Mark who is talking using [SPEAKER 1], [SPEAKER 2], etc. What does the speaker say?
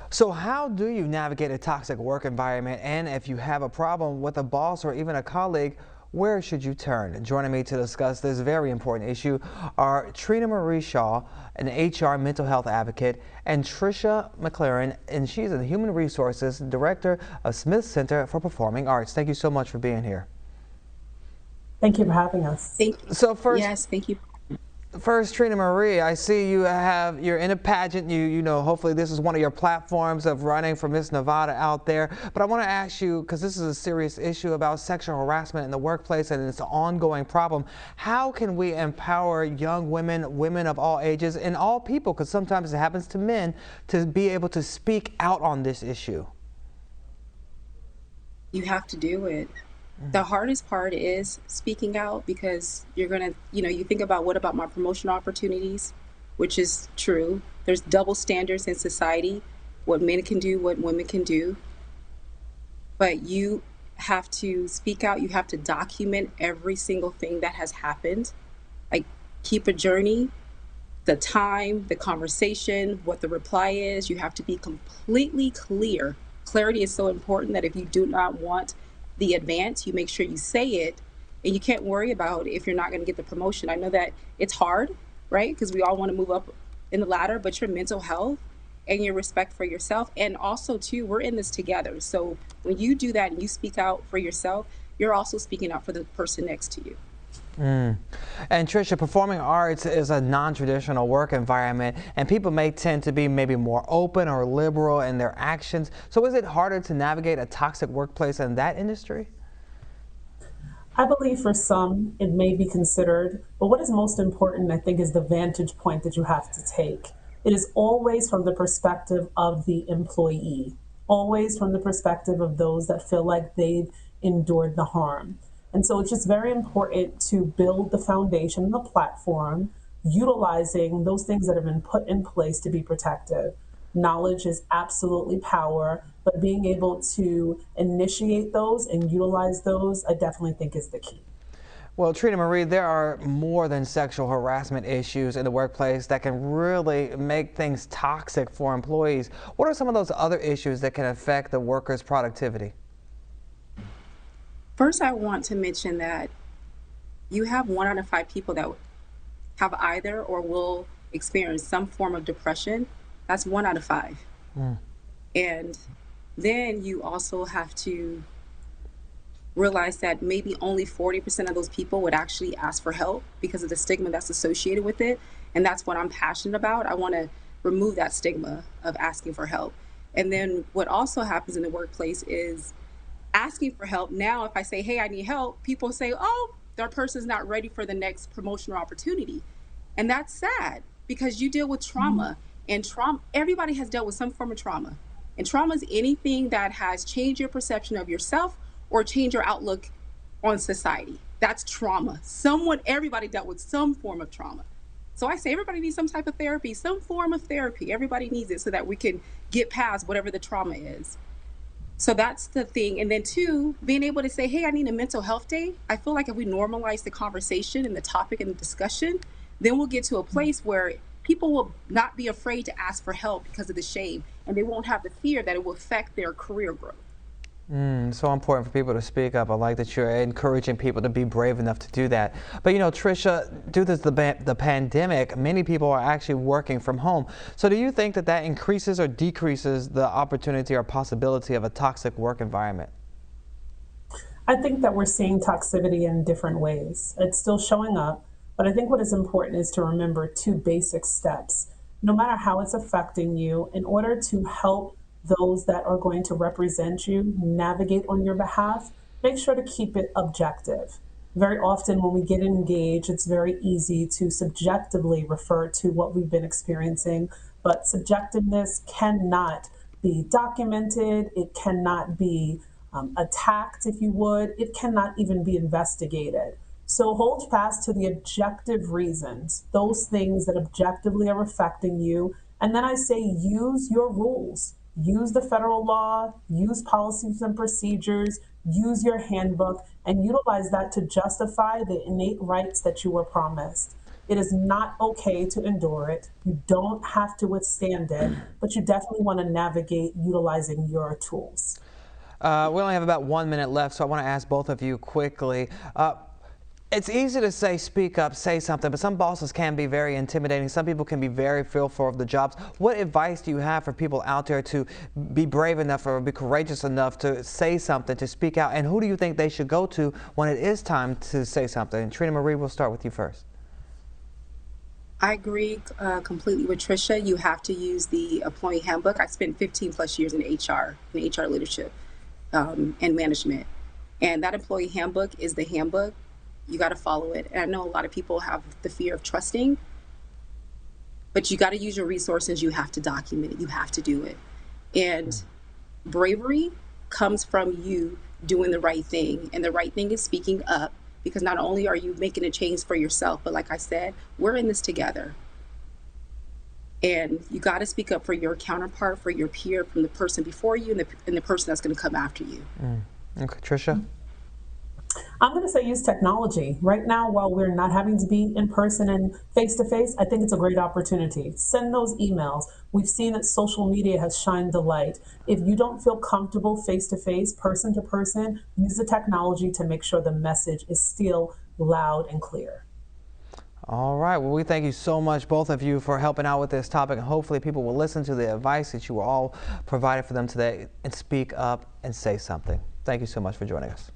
[SPEAKER 1] So how do you navigate a toxic work environment? And if you have a problem with a boss or even a colleague, where should you turn? Joining me to discuss this very important issue are Trina Marie Shaw, an HR mental health advocate, and Tricia McLaurin, and she's the Human Resources Director of Smith Center for Performing Arts. Thank you so much for being here.
[SPEAKER 2] Thank you for having us.
[SPEAKER 3] Thank you.
[SPEAKER 1] So first,
[SPEAKER 3] Yes, thank you.
[SPEAKER 1] Trina Marie, I see you're in a pageant. Hopefully this is one of your platforms of running for Miss Nevada out there. But I want to ask you, because this is a serious issue about sexual harassment in the workplace and it's an ongoing problem. How can we empower young women, women of all ages, and all people, because sometimes it happens to men, to be able to speak out on this issue?
[SPEAKER 3] You have to do it. The hardest part is speaking out because you're going to, you think about what about my promotional opportunities, which is true. There's double standards in society, what men can do, what women can do. But you have to speak out. You have to document every single thing that has happened. Like keep a journey, the time, the conversation, what the reply is. You have to be completely clear. Clarity is so important that if you do not want the advance, you make sure you say it, and you can't worry about if you're not going to get the promotion. I know that it's hard, right? Because we all want to move up in the ladder, but your mental health and your respect for yourself, and also too, we're in this together. So when you do that and you speak out for yourself, you're also speaking out for the person next to you.
[SPEAKER 1] And Tricia, performing arts is a non-traditional work environment, and people may tend to be maybe more open or liberal in their actions. So is it harder to navigate a toxic workplace in that industry?
[SPEAKER 2] I believe for some it may be considered, but what is most important, I think, is the vantage point that you have to take. It is always from the perspective of the employee, always from the perspective of those that feel like they've endured the harm. And so it's just very important to build the foundation and the platform, utilizing those things that have been put in place to be protective. Knowledge is absolutely power, but being able to initiate those and utilize those, I definitely think is the key.
[SPEAKER 1] Well, Trina Marie, there are more than sexual harassment issues in the workplace that can really make things toxic for employees. What are some of those other issues that can affect the workers' productivity?
[SPEAKER 3] First, I want to mention that you have 1 out of 5 people that have either or will experience some form of depression. That's 1 out of 5. And then you also have to realize that maybe only 40% of those people would actually ask for help because of the stigma that's associated with it. And that's what I'm passionate about. I want to remove that stigma of asking for help. And then what also happens in the workplace is asking for help. Now, if I say, hey, I need help, people say, oh, that person's not ready for the next promotional opportunity. And that's sad because you deal with trauma, and trauma, everybody has dealt with some form of trauma. And trauma is anything that has changed your perception of yourself or changed your outlook on society. That's trauma. Everybody dealt with some form of trauma. So I say everybody needs some type of therapy, some form of therapy. Everybody needs it so that we can get past whatever the trauma is. So that's the thing. And then 2, being able to say, hey, I need a mental health day. I feel like if we normalize the conversation and the topic and the discussion, then we'll get to a place where people will not be afraid to ask for help because of the shame, and they won't have the fear that it will affect their career growth.
[SPEAKER 1] So important for people to speak up. I like that you're encouraging people to be brave enough to do that. But Tricia, due to the pandemic, many people are actually working from home. So do you think that increases or decreases the opportunity or possibility of a toxic work environment?
[SPEAKER 2] I think that we're seeing toxicity in different ways. It's still showing up, but I think what is important is to remember 2 basic steps. No matter how it's affecting you, in order to help those that are going to represent you navigate on your behalf, make sure to keep it objective. Very often when we get engaged, it's very easy to subjectively refer to what we've been experiencing, but subjectiveness cannot be documented. It cannot be attacked, if you would. It cannot even be investigated. So hold fast to the objective reasons, those things that objectively are affecting you. And then I say use your rules. Use the federal law, use policies and procedures, use your handbook, and utilize that to justify the innate rights that you were promised. It is not okay to endure it. You don't have to withstand it, but you definitely want to navigate utilizing your tools.
[SPEAKER 1] We only have about 1 minute left, so I want to ask both of you quickly. It's easy to say speak up, say something, but some bosses can be very intimidating. Some people can be very fearful of the jobs. What advice do you have for people out there to be brave enough or be courageous enough to say something, to speak out? And who do you think they should go to when it is time to say something? And Trina Marie, we'll start with you first.
[SPEAKER 3] I agree completely with Tricia. You have to use the employee handbook. I spent 15 plus years in HR leadership and management. And that employee handbook is the handbook. You got to follow it. And I know a lot of people have the fear of trusting, but you got to use your resources. You have to document it. You have to do it. And bravery comes from you doing the right thing. And the right thing is speaking up, because not only are you making a change for yourself, but like I said, we're in this together. And you got to speak up for your counterpart, for your peer, from the person before you and the person that's going to come after you.
[SPEAKER 1] Okay, Tricia?
[SPEAKER 2] I'm going to say use technology. Right now, while we're not having to be in person and face to face, I think it's a great opportunity. Send those emails. We've seen that social media has shined the light. If you don't feel comfortable face to face, person to person, use the technology to make sure the message is still loud and clear.
[SPEAKER 1] All right. Well, we thank you so much, both of you, for helping out with this topic. And hopefully people will listen to the advice that you all provided for them today and speak up and say something. Thank you so much for joining us.